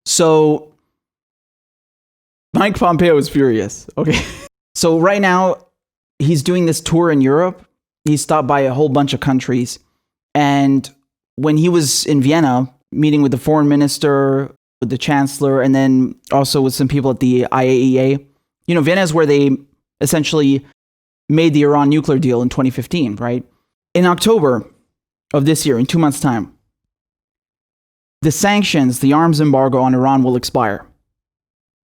So Mike Pompeo is furious. Okay. So right now he's doing this tour in Europe. He stopped by a whole bunch of countries. And when he was in Vienna, meeting with the foreign minister, with the chancellor, and then also with some people at the IAEA, Vienna is where they essentially made the Iran nuclear deal in 2015, right? In October of this year, in 2 months' time, the sanctions, the arms embargo on Iran will expire.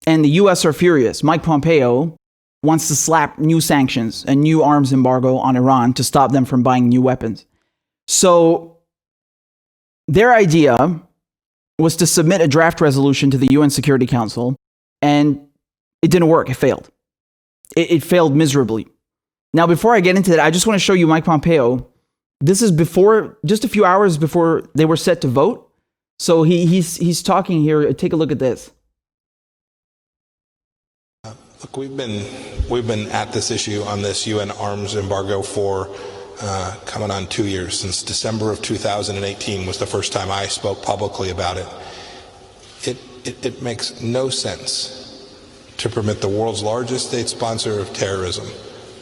And the US are furious. Mike Pompeo wants to slap new sanctions and new arms embargo on Iran to stop them from buying new weapons. So their idea was to submit a draft resolution to the UN Security Council, and it didn't work. It failed. It failed miserably. Now, before I get into that, I just want to show you Mike Pompeo. This is just a few hours before they were set to vote. So he's talking here. Take a look at this. Look, we've been at this issue on this UN arms embargo for coming on 2 years. Since December of 2018 was the first time I spoke publicly about it. It makes no sense to permit the world's largest state sponsor of terrorism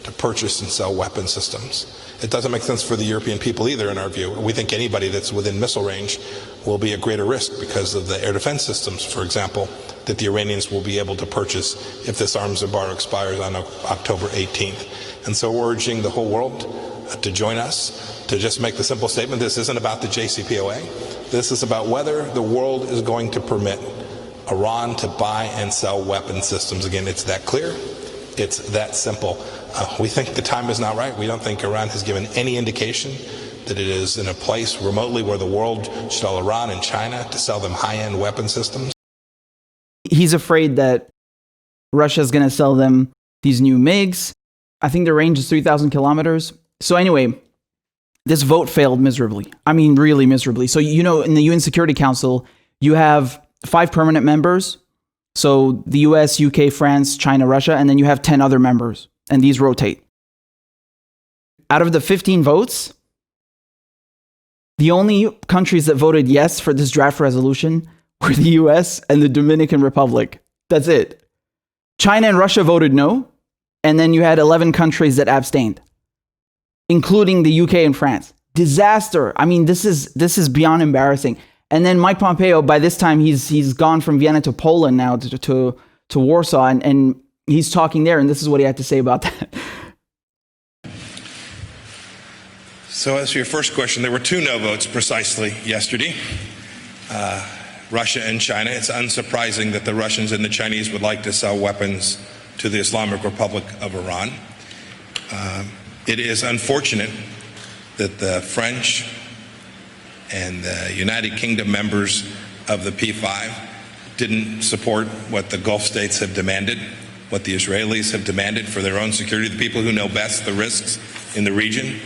to purchase and sell weapon systems. It doesn't make sense for the European people either, in our view. We think anybody that's within missile range will be at greater risk because of the air defense systems, for example, that the Iranians will be able to purchase if this arms embargo expires on October 18th. And so we're urging the whole world to join us, to just make the simple statement, this isn't about the JCPOA. This is about whether the world is going to permit Iran to buy and sell weapon systems. Again, it's that clear. It's that simple. We think the time is not right. We don't think Iran has given any indication that it is in a place remotely where the world should allow Iran and China to sell them high-end weapon systems. He's afraid that Russia is going to sell them these new MiGs. I think the range is 3,000 kilometers. So anyway, this vote failed miserably. I mean, really miserably. So, in the UN Security Council, you have 5 permanent members. So the US, UK, France, China, Russia, and then you have 10 other members. And these rotate. Out of the 15 votes, the only countries that voted yes for this draft resolution were the US and the Dominican Republic. That's it. China and Russia voted no. And then you had 11 countries that abstained, including the UK and France. Disaster. I mean, this is beyond embarrassing. And then Mike Pompeo, by this time, he's gone from Vienna to Poland now to Warsaw, and he's talking there, and this is what he had to say about that. So as for your first question, there were 2 no votes precisely yesterday. Russia and China. It's unsurprising that the Russians and the Chinese would like to sell weapons to the Islamic Republic of Iran. It is unfortunate that the French and the United Kingdom members of the P5 didn't support what the Gulf states have demanded, what the Israelis have demanded for their own security, the people who know best the risks in the region.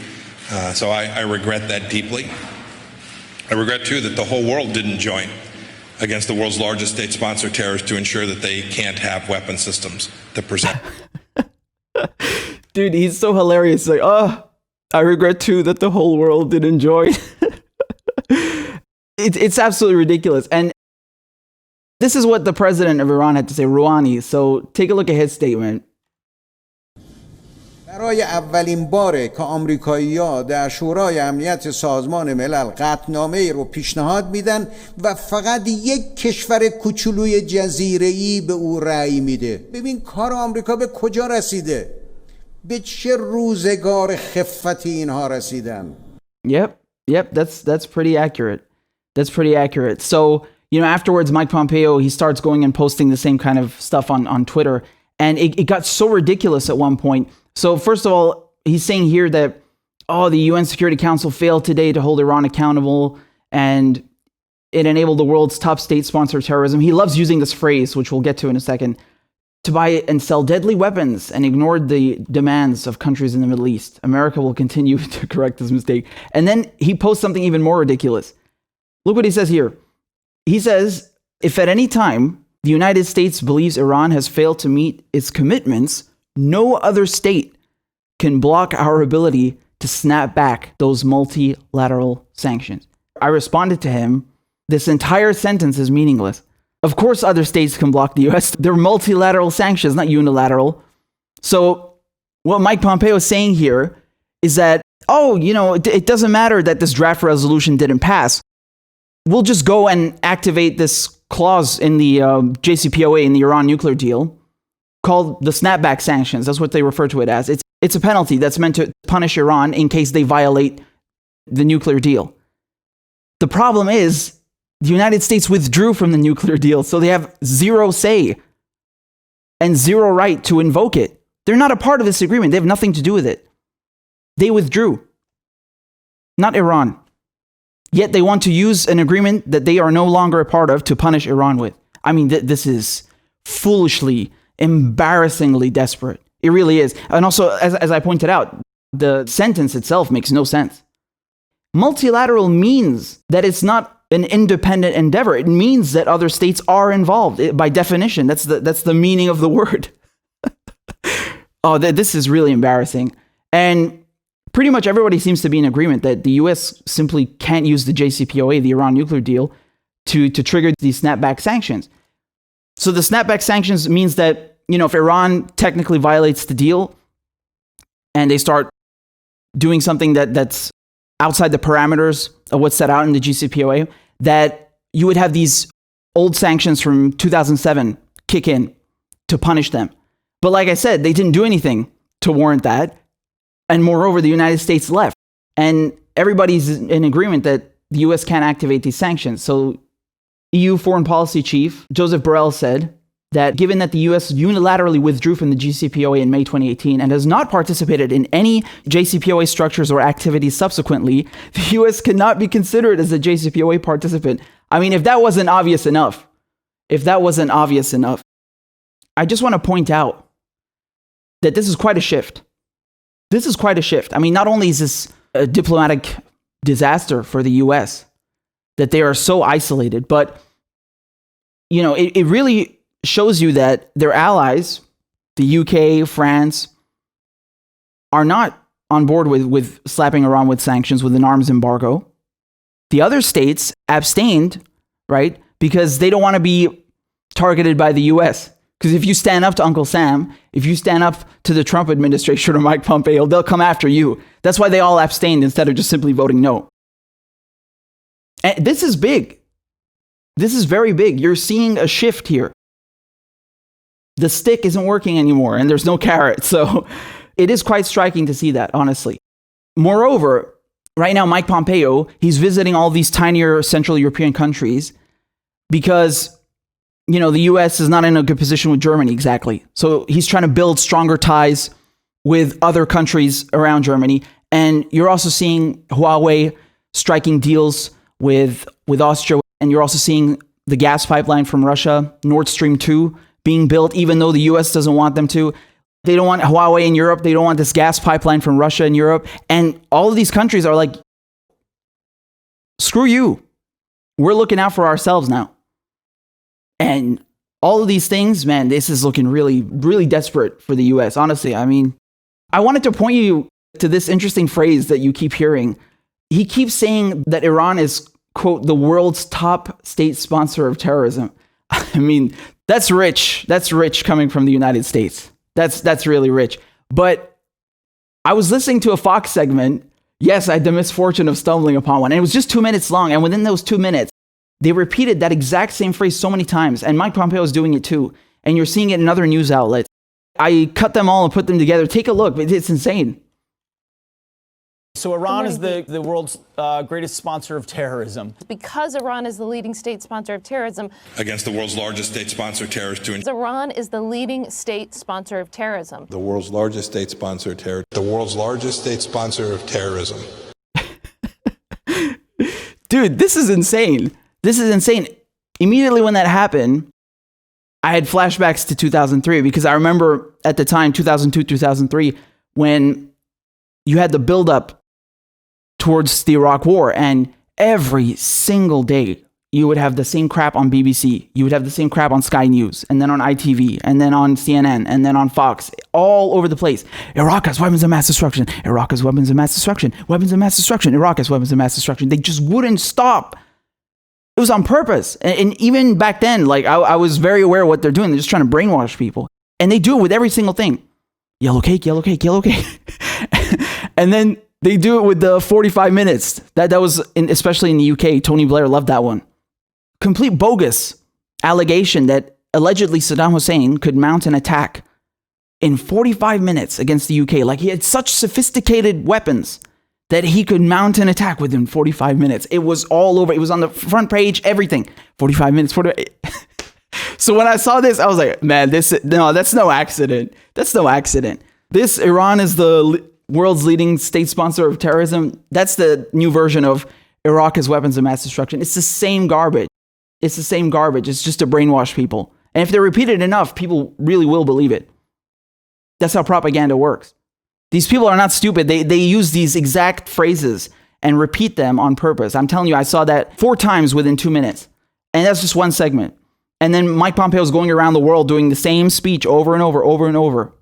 So I regret that deeply. I regret, too, that the whole world didn't join against the world's largest state sponsor terrorists to ensure that they can't have weapon systems to present. Dude, he's so hilarious. Like, I regret, too, that the whole world didn't join. It's absolutely ridiculous. And this is what the president of Iran had to say, Rouhani. So take a look at his statement. برای اولین باره که آمریکایی‌ها در شورای امنیت سازمان ملل قطعنامه‌ای رو پیشنهاد میدن و فقط یک کشور کوچولوی جزیره‌ای به او رأی میده. ببین کار آمریکا به کجا رسیده؟ به چه روزگار خفتی اینها رسیدن؟ Yep, that's pretty accurate. That's pretty accurate. So, afterwards, Mike Pompeo, he starts going and posting the same kind of stuff on Twitter. And it got so ridiculous at one point. So, first of all, he's saying here that, the UN Security Council failed today to hold Iran accountable, and it enabled the world's top state sponsor of terrorism. He loves using this phrase, which we'll get to in a second, to buy and sell deadly weapons, and ignored the demands of countries in the Middle East. America will continue to correct this mistake. And then he posts something even more ridiculous. Look what he says here. He says, if at any time the United States believes Iran has failed to meet its commitments, no other state can block our ability to snap back those multilateral sanctions. I responded to him, this entire sentence is meaningless. Of course, other states can block the US. They're multilateral sanctions, not unilateral. So what Mike Pompeo is saying here is that, it doesn't matter that this draft resolution didn't pass. We'll just go and activate this clause in the JCPOA, in the Iran nuclear deal, called the snapback sanctions. That's what they refer to it as. It's a penalty that's meant to punish Iran in case they violate the nuclear deal. The problem is the United States withdrew from the nuclear deal, so they have zero say and zero right to invoke it. They're not a part of this agreement. They have nothing to do with it. They withdrew, not Iran. Yet they want to use an agreement that they are no longer a part of to punish Iran with. I mean, this is foolishly, embarrassingly desperate. It really is. And also, as I pointed out, the sentence itself makes no sense. Multilateral means that it's not an independent endeavor. It means that other states are involved. By definition, that's the meaning of the word. This is really embarrassing. And pretty much everybody seems to be in agreement that the US simply can't use the JCPOA, the Iran nuclear deal, to trigger these snapback sanctions. So the snapback sanctions means that, if Iran technically violates the deal and they start doing something that's outside the parameters of what's set out in the JCPOA, that you would have these old sanctions from 2007 kick in to punish them. But like I said, they didn't do anything to warrant that. And moreover, the United States left. And everybody's in agreement that the US can't activate these sanctions. So EU Foreign Policy Chief Joseph Borrell said that given that the US unilaterally withdrew from the JCPOA in May 2018 and has not participated in any JCPOA structures or activities subsequently, the US cannot be considered as a JCPOA participant. I mean, if that wasn't obvious enough, I just want to point out that this is quite a shift. I mean, not only is this a diplomatic disaster for the US that they are so isolated, but, it really shows you that their allies, the UK, France, are not on board with slapping Iran with sanctions, with an arms embargo. The other states abstained, right? Because they don't want to be targeted by the US. Because if you stand up to Uncle Sam, if you stand up to the Trump administration or Mike Pompeo, they'll come after you. That's why they all abstained instead of just simply voting no. And this is big. This is very big. You're seeing a shift here. The stick isn't working anymore and there's no carrot. So it is quite striking to see that, honestly. Moreover, right now, Mike Pompeo, he's visiting all these tinier Central European countries because the US is not in a good position with Germany, exactly. So he's trying to build stronger ties with other countries around Germany. And you're also seeing Huawei striking deals with Austria. And you're also seeing the gas pipeline from Russia, Nord Stream 2, being built, even though the US doesn't want them to. They don't want Huawei in Europe. They don't want this gas pipeline from Russia in Europe. And all of these countries are like, screw you. We're looking out for ourselves now. And all of these things, man, this is looking really, really desperate for the US, honestly. I mean, I wanted to point you to this interesting phrase that you keep hearing. He keeps saying that Iran is, quote, the world's top state sponsor of terrorism. I mean, that's rich. That's rich coming from the United States. That's really rich. But I was listening to a Fox segment. Yes, I had the misfortune of stumbling upon one. And it was just 2 minutes long. And within those 2 minutes, they repeated that exact same phrase so many times. And Mike Pompeo is doing it too. And you're seeing it in other news outlets. I cut them all and put them together. Take a look. It's insane. So Iran is the world's greatest sponsor of terrorism. Because Iran is the leading state sponsor of terrorism. Against the world's largest state sponsor of terrorism. Iran is the leading state sponsor of terrorism. The world's largest state sponsor of terrorism. The world's largest state sponsor of terrorism. Dude, this is insane. This is insane. Immediately when that happened, I had flashbacks to 2003 because I remember at the time, 2002, 2003, when you had the buildup towards the Iraq War, and every single day you would have the same crap on BBC, you would have the same crap on Sky News, and then on ITV, and then on CNN, and then on Fox, all over the place. Iraq has weapons of mass destruction. Iraq has weapons of mass destruction. Weapons of mass destruction. Iraq has weapons of mass destruction. They just wouldn't stop. It was on purpose. And even back then, like I was very aware of what they're doing. They're just trying to brainwash people. And they do it with every single thing. Yellow cake, yellow cake, yellow cake. And then they do it with the 45 minutes. That was, especially in the UK, Tony Blair loved that one. Complete bogus allegation that allegedly Saddam Hussein could mount an attack in 45 minutes against the UK. Like he had such sophisticated weapons that he could mount an attack within 45 minutes. It was all over. It was on the front page, everything. 45 minutes, 45. So when I saw this, I was like, man, that's no accident. That's no accident. This Iran is the world's leading state sponsor of terrorism. That's the new version of Iraq as weapons of mass destruction. It's the same garbage. It's the same garbage. It's just to brainwash people. And if they're repeated enough, people really will believe it. That's how propaganda works. These people are not stupid. They use these exact phrases and repeat them on purpose. I'm telling you, I saw that 4 times within 2 minutes. And that's just one segment. And then Mike Pompeo is going around the world doing the same speech over and over, over and over.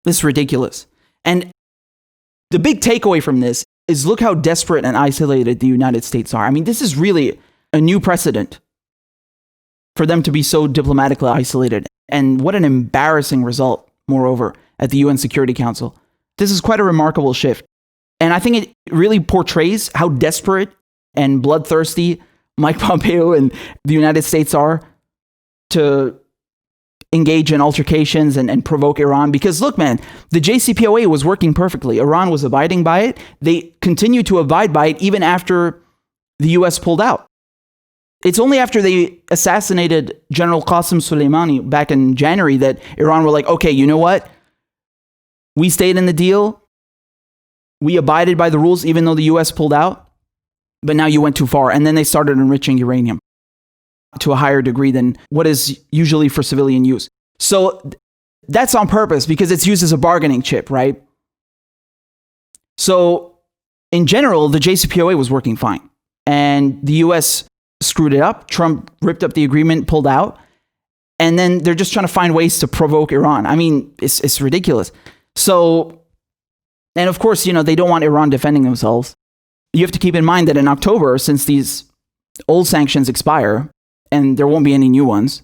This is ridiculous. And the big takeaway from this is look how desperate and isolated the United States are. I mean, this is really a new precedent for them to be so diplomatically isolated. And what an embarrassing result, moreover, at the UN Security Council. This is quite a remarkable shift. And I think it really portrays how desperate and bloodthirsty Mike Pompeo and the United States are to engage in altercations and provoke Iran. Because look, man, the JCPOA was working perfectly. Iran was abiding by it. They continued to abide by it even after the US pulled out. It's only after they assassinated General Qasem Soleimani back in January that Iran were like, okay, you know what? We stayed in the deal. We abided by the rules, even though the US pulled out. But now you went too far. And then they started enriching uranium to a higher degree than what is usually for civilian use. So that's on purpose because it's used as a bargaining chip, right? So in general, the JCPOA was working fine. And the US screwed it up. Trump ripped up the agreement, pulled out. And then they're just trying to find ways to provoke Iran. I mean, it's ridiculous. So, and of course, you know, they don't want Iran defending themselves. You have to keep in mind that in October, since these old sanctions expire, and there won't be any new ones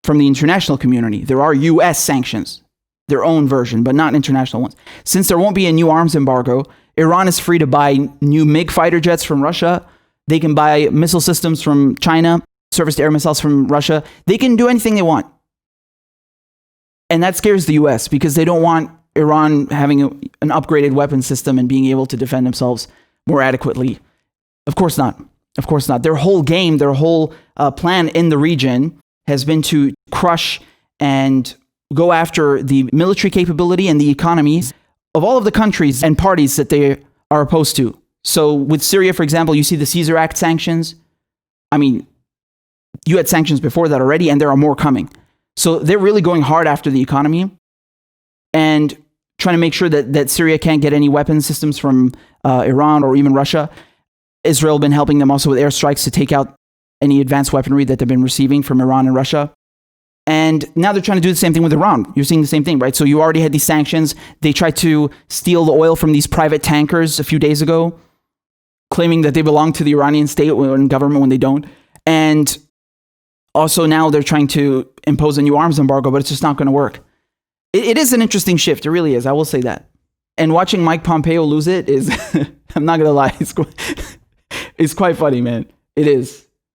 from the international community, there are US sanctions, their own version, but not international ones. Since there won't be a new arms embargo, Iran is free to buy new MiG fighter jets from Russia. They can buy missile systems from China, surface-to-air missiles from Russia. They can do anything they want. And that scares the US because they don't want Iran having an upgraded weapon system and being able to defend themselves more adequately. Of course not. Of course not. Their whole game, their whole plan in the region has been to crush and go after the military capability and the economies of all of the countries and parties that they are opposed to. So with Syria, for example, you see the Caesar Act sanctions. I mean, you had sanctions before that already, and there are more coming. So they're really going hard after the economy and trying to make sure that Syria can't get any weapon systems from Iran or even Russia. Israel been helping them also with airstrikes to take out any advanced weaponry that they've been receiving from Iran and Russia. And now they're trying to do the same thing with Iran. You're seeing the same thing, right? So you already had these sanctions. They tried to steal the oil from these private tankers a few days ago, claiming that they belong to the Iranian state and government when they don't. And also now they're trying to impose a new arms embargo, but it's just not going to work. It is an interesting shift. It really is. I will say that. And watching Mike Pompeo lose it is, I'm not going to lie, it's quite funny, man. It is.